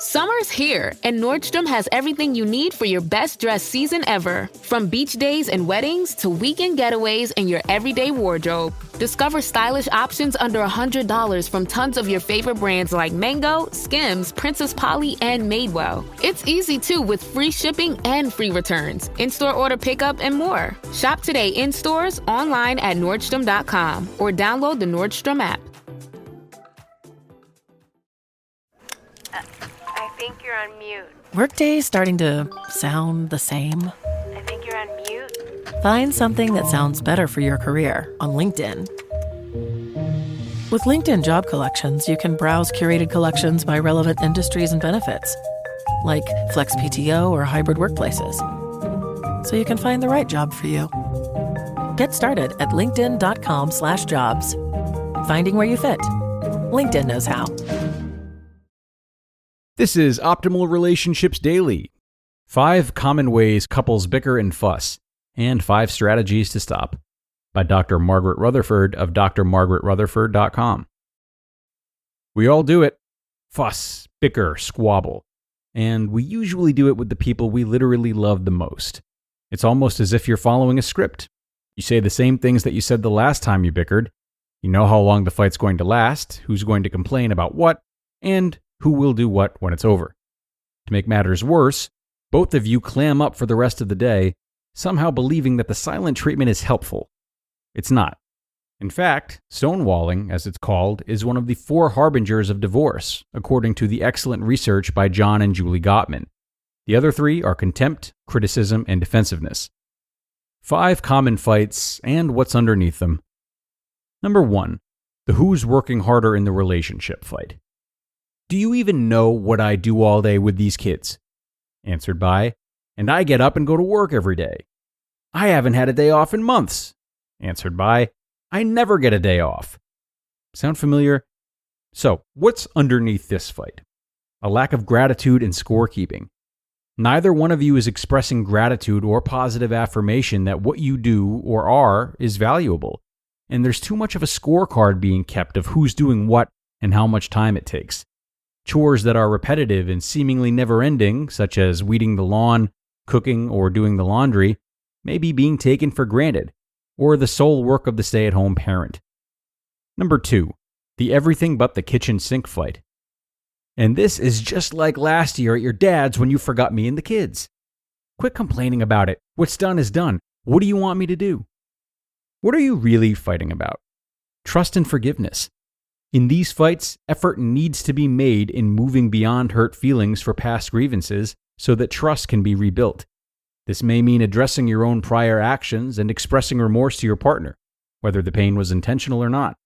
Summer's here, and Nordstrom has everything you need for your best dress season ever. From beach days and weddings to weekend getaways and your everyday wardrobe. Discover stylish options under $100 from tons of your favorite brands like Mango, Skims, Princess Polly, and Madewell. It's easy too with free shipping and free returns, in-store order pickup, and more. Shop today in stores, online at Nordstrom.com, or download the Nordstrom app. I think you're on mute. Workday's starting to sound the same. I think you're on mute. Find something that sounds better for your career on LinkedIn. With LinkedIn Job Collections, you can browse curated collections by relevant industries and benefits, like flex PTO or hybrid workplaces, so you can find the right job for you. Get started at linkedin.com/jobs. Finding where you fit. LinkedIn knows how. This is Optimal Relationships Daily. 5 common ways couples bicker and fuss, and 5 strategies to stop, by Dr. Margaret Rutherford of drmargaretrutherford.com. We all do it. Fuss, bicker, squabble. And we usually do it with the people we literally love the most. It's almost as if you're following a script. You say the same things that you said the last time you bickered. You know how long the fight's going to last, who's going to complain about what, and who will do what when it's over. To make matters worse, both of you clam up for the rest of the day, somehow believing that the silent treatment is helpful. It's not. In fact, stonewalling, as it's called, is one of the 4 harbingers of divorce, according to the excellent research by John and Julie Gottman. The other 3 are contempt, criticism, and defensiveness. 5 common fights and what's underneath them. Number 1, the who's working harder in the relationship fight. Do you even know what I do all day with these kids? Answered by, and I get up and go to work every day. I haven't had a day off in months. Answered by, I never get a day off. Sound familiar? So, what's underneath this fight? A lack of gratitude and scorekeeping. Neither one of you is expressing gratitude or positive affirmation that what you do or are is valuable, and there's too much of a scorecard being kept of who's doing what and how much time it takes. Chores that are repetitive and seemingly never-ending, such as weeding the lawn, cooking, or doing the laundry, may be being taken for granted, or the sole work of the stay-at-home parent. Number 2, the everything but the kitchen sink fight. And this is just like last year at your dad's when you forgot me and the kids. Quit complaining about it. What's done is done. What do you want me to do? What are you really fighting about? Trust and forgiveness. In these fights, effort needs to be made in moving beyond hurt feelings for past grievances so that trust can be rebuilt. This may mean addressing your own prior actions and expressing remorse to your partner, whether the pain was intentional or not.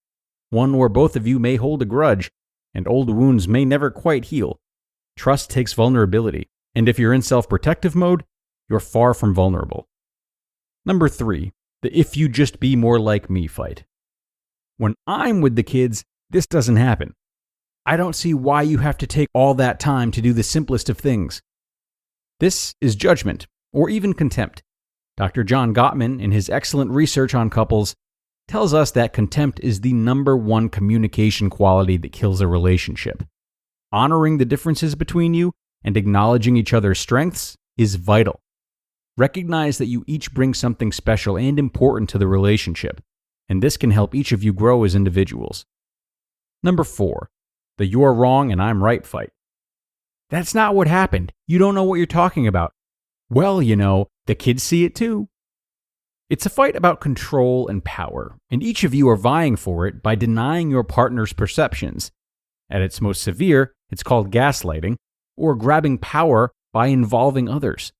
One or both of you may hold a grudge, and old wounds may never quite heal. Trust takes vulnerability, and if you're in self-protective mode, you're far from vulnerable. Number 3, the if you just be more like me fight. When I'm with the kids, this doesn't happen. I don't see why you have to take all that time to do the simplest of things. This is judgment, or even contempt. Dr. John Gottman, in his excellent research on couples, tells us that contempt is the number 1 communication quality that kills a relationship. Honoring the differences between you and acknowledging each other's strengths is vital. Recognize that you each bring something special and important to the relationship, and this can help each of you grow as individuals. Number 4, the you're wrong and I'm right fight. That's not what happened. You don't know what you're talking about. Well, you know, the kids see it too. It's a fight about control and power, and each of you are vying for it by denying your partner's perceptions. At its most severe, it's called gaslighting, or grabbing power by involving others.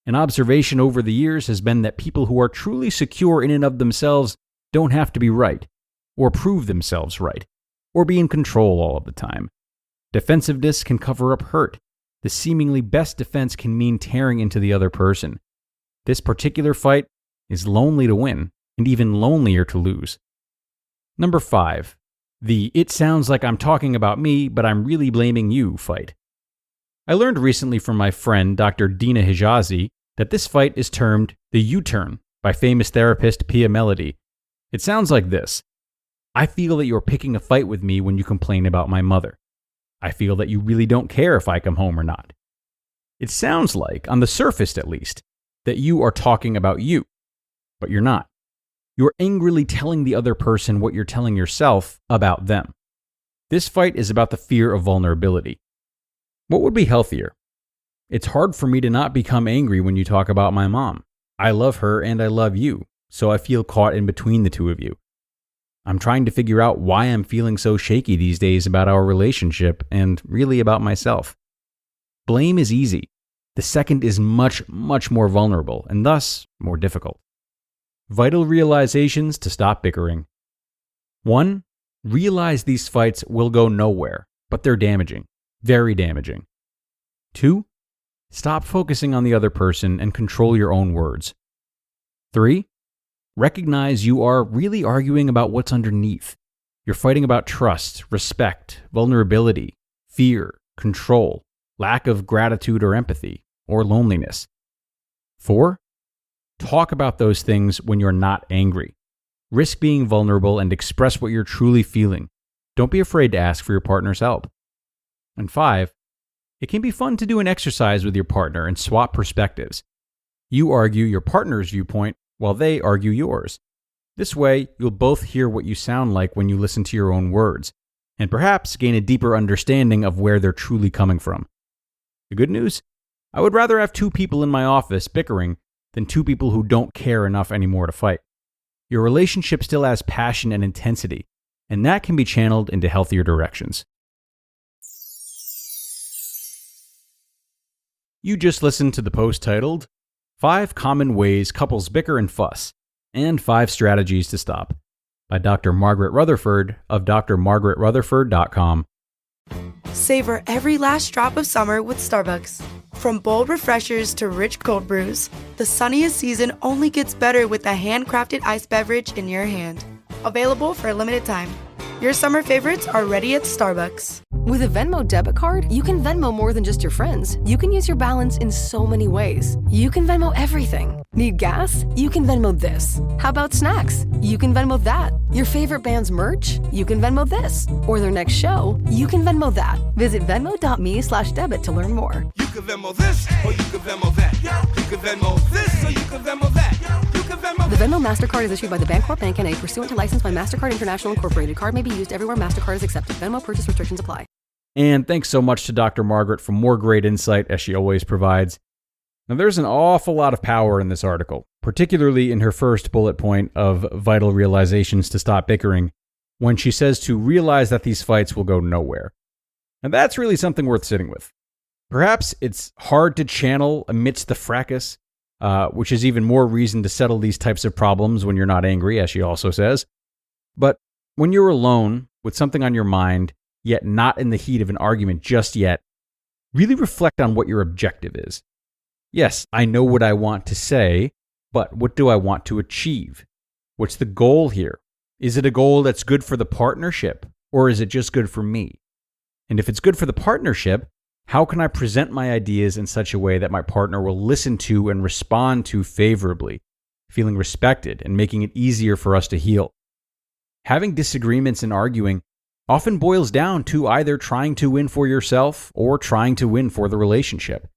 An observation over the years has been that people who are truly secure in and of themselves don't have to be right, or prove themselves right, or be in control all of the time. Defensiveness can cover up hurt. The seemingly best defense can mean tearing into the other person. This particular fight is lonely to win, and even lonelier to lose. Number 5, the it sounds like I'm talking about me, but I'm really blaming you fight. I learned recently from my friend, Dr. Dina Hijazi, that this fight is termed the U-turn by famous therapist Pia Mellody. It sounds like this. I feel that you're picking a fight with me when you complain about my mother. I feel that you really don't care if I come home or not. It sounds like, on the surface at least, that you are talking about you, but you're not. You're angrily telling the other person what you're telling yourself about them. This fight is about the fear of vulnerability. What would be healthier? It's hard for me to not become angry when you talk about my mom. I love her and I love you, so I feel caught in between the two of you. I'm trying to figure out why I'm feeling so shaky these days about our relationship and really about myself. Blame is easy. The second is much, much more vulnerable and thus more difficult. Vital realizations to stop bickering. 1. Realize these fights will go nowhere, but they're damaging. Very damaging. 2. Stop focusing on the other person and control your own words. 3. Recognize you are really arguing about what's underneath. You're fighting about trust, respect, vulnerability, fear, control, lack of gratitude or empathy, or loneliness. 4. Talk about those things when you're not angry. Risk being vulnerable and express what you're truly feeling. Don't be afraid to ask for your partner's help. And 5. It can be fun to do an exercise with your partner and swap perspectives. You argue your partner's viewpoint while they argue yours. This way, you'll both hear what you sound like when you listen to your own words, and perhaps gain a deeper understanding of where they're truly coming from. The good news? I would rather have 2 people in my office bickering than 2 people who don't care enough anymore to fight. Your relationship still has passion and intensity, and that can be channeled into healthier directions. You just listened to the post titled, 5 Common Ways Couples Bicker and Fuss, and 5 Strategies to Stop, by Dr. Margaret Rutherford of drmargaretrutherford.com. Savor every last drop of summer with Starbucks. From bold refreshers to rich cold brews, the sunniest season only gets better with a handcrafted iced beverage in your hand. Available for a limited time. Your summer favorites are ready at Starbucks. With a Venmo debit card, you can Venmo more than just your friends. You can use your balance in so many ways. You can Venmo everything. Need gas? You can Venmo this. How about snacks? You can Venmo that. Your favorite band's merch? You can Venmo this. Or their next show? You can Venmo that. Visit venmo.me/debit to learn more. You can Venmo this, or you can Venmo that. You can Venmo this, or you can Venmo that. You can Venmo. The Venmo MasterCard is issued by the Bancorp Bank N.A. pursuant to license by MasterCard International Incorporated. Card may be used everywhere MasterCard is accepted. Venmo purchase restrictions apply. And thanks so much to Dr. Margaret for more great insight as she always provides. Now, there's an awful lot of power in this article, particularly in her first bullet point of vital realizations to stop bickering, when she says to realize that these fights will go nowhere. And that's really something worth sitting with. Perhaps it's hard to channel amidst the fracas, which is even more reason to settle these types of problems when you're not angry, as she also says. But when you're alone with something on your mind, yet not in the heat of an argument just yet, really reflect on what your objective is. Yes, I know what I want to say, but what do I want to achieve? What's the goal here? Is it a goal that's good for the partnership, or is it just good for me? And if it's good for the partnership, how can I present my ideas in such a way that my partner will listen to and respond to favorably, feeling respected and making it easier for us to heal? Having disagreements and arguing often boils down to either trying to win for yourself or trying to win for the relationship.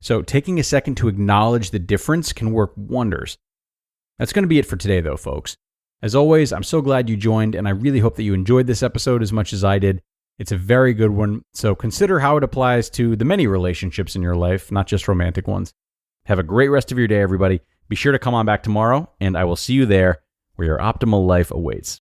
So taking a second to acknowledge the difference can work wonders. That's going to be it for today, though, folks. As always, I'm so glad you joined, and I really hope that you enjoyed this episode as much as I did. It's a very good one, so consider how it applies to the many relationships in your life, not just romantic ones. Have a great rest of your day, everybody. Be sure to come on back tomorrow, and I will see you there where your optimal life awaits.